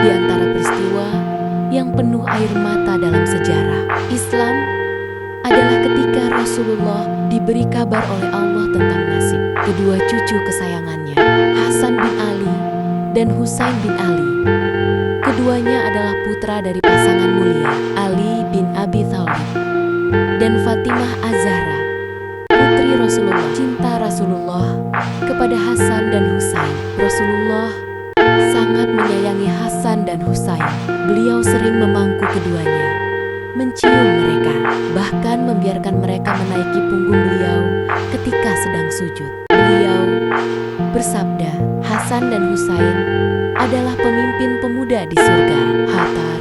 di antara peristiwa yang penuh air mata dalam sejarah Islam adalah ketika Rasulullah diberi kabar oleh Allah tentang nasib kedua cucu kesayangannya, Hasan bin Ali dan Husain bin Ali. Keduanya adalah putra dari pasangan mulia Ali bin Abi Thalib dan Fatimah Az-Zahra, putri Rasulullah. Cinta Rasulullah kepada Hasan dan Husain. Rasulullah sangat menyayangi Hasan dan Husain. Beliau sering memangku keduanya, mencium mereka, bahkan membiarkan mereka menaiki punggung beliau ketika sedang sujud. Beliau bersabda, Hasan dan Husain adalah pemimpin pemuda di surga. Hatar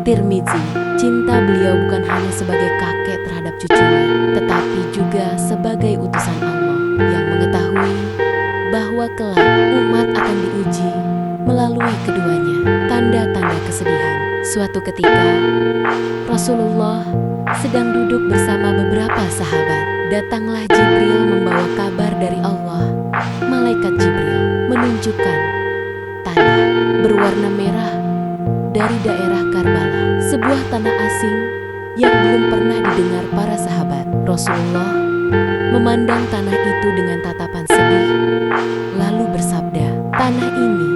Tirmizi. Cinta beliau bukan hanya sebagai kakek terhadap cucunya, tetapi juga sebagai utusan Allah yang mengetahui bahwa kelak umat akan diuji melalui keduanya. Tanda-tanda kesedihan. Suatu ketika Rasulullah sedang duduk bersama beberapa sahabat. Datanglah Jibril membawa kabar dari Allah. Malaikat Jibril menunjukkan tanah berwarna merah dari daerah Karbala, sebuah tanah asing yang belum pernah didengar para sahabat. Rasulullah memandang tanah itu dengan tatapan sedih, lalu bersabda, tanah ini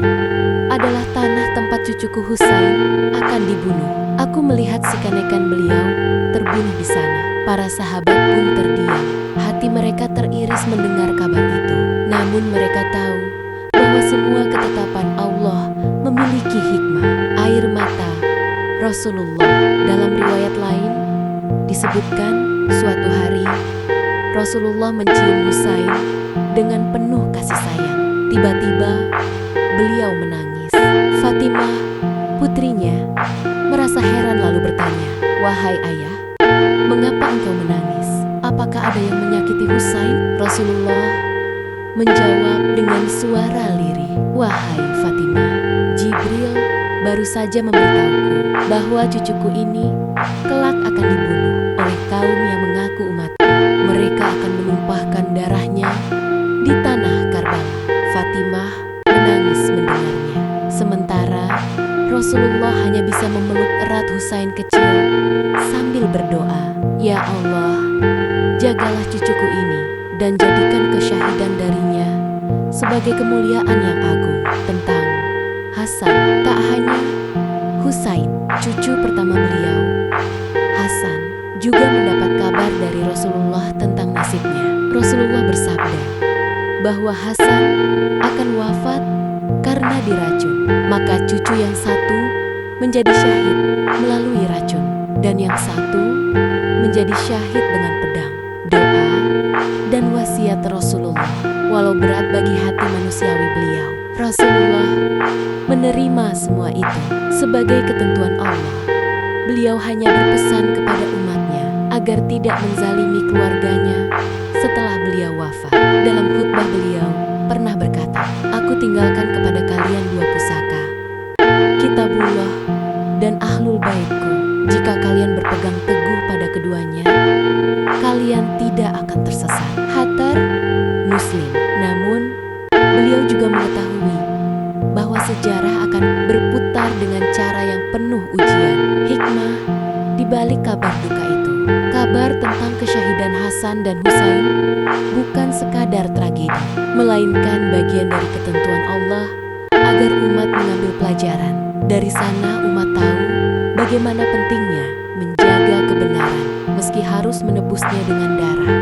adalah tanah tempat cucuku Husain akan dibunuh. Aku melihat si kanekan beliau terbunuh di sana. Para sahabat pun terdiam. Hati mereka teriris mendengar kabar itu. Namun mereka tahu bahwa semua ketetapan Allah memiliki hikmah. Air mata Rasulullah. Dalam riwayat lain disebutkan suatu hari Rasulullah mencium Husain dengan penuh kasih sayang. Tiba-tiba beliau menangis. Fatimah, putrinya, merasa heran lalu bertanya, "Wahai ayah, mengapa engkau menangis? Apakah ada yang menyakiti Husain?" Rasulullah menjawab dengan suara lirih, "Wahai Fatimah, Jibril baru saja memberitahuku bahwa cucuku ini kelak akan dibunuh oleh kaum yang mengaku umatku. Mereka akan menumpahkan darahnya di tanah Karbala." Fatimah menangis mendengarnya. Sementara Rasulullah hanya bisa memeluk erat Husain kecil sambil berdoa, "Ya Allah, jagalah cucuku ini dan jadikan kesyahidan darinya sebagai kemuliaan yang agung." Tentang Hasan, tak hanya Husain, cucu pertama beliau, Hasan, juga mendapat kabar dari Rasulullah tentang nasibnya. Rasulullah bersabda bahwa Hasan akan wafat karena diracun. Maka cucu yang satu menjadi syahid melalui racun dan yang satu menjadi syahid dengan pedang. Doa dan wasiat Rasulullah, walau berat bagi hati manusiawi beliau, Rasulullah menerima semua itu sebagai ketentuan Allah. Beliau hanya berpesan kepada umatnya agar tidak menzalimi keluarganya setelah beliau wafat. Dalam khutbah beliau pernah berkata, "Aku tinggalkan kepada kalian dua pusaka, Kitabullah dan Ahlul Baitku. Jika kalian berpegang teguh pada keduanya, kalian tidak akan tersesat." Hatar Muslim. Namun, beliau juga mengetahui bahwa sejarah akan berputar dengan cara yang penuh ujian. Hikmah di balik kabar duka itu. Kabar tentang kesyahidan Hasan dan Husain bukan sekadar tragedi, melainkan bagian dari ketentuan Allah agar umat mengambil pelajaran. Dari sana umat tahu bagaimana pentingnya menjaga kebenaran meski harus menebusnya dengan darah.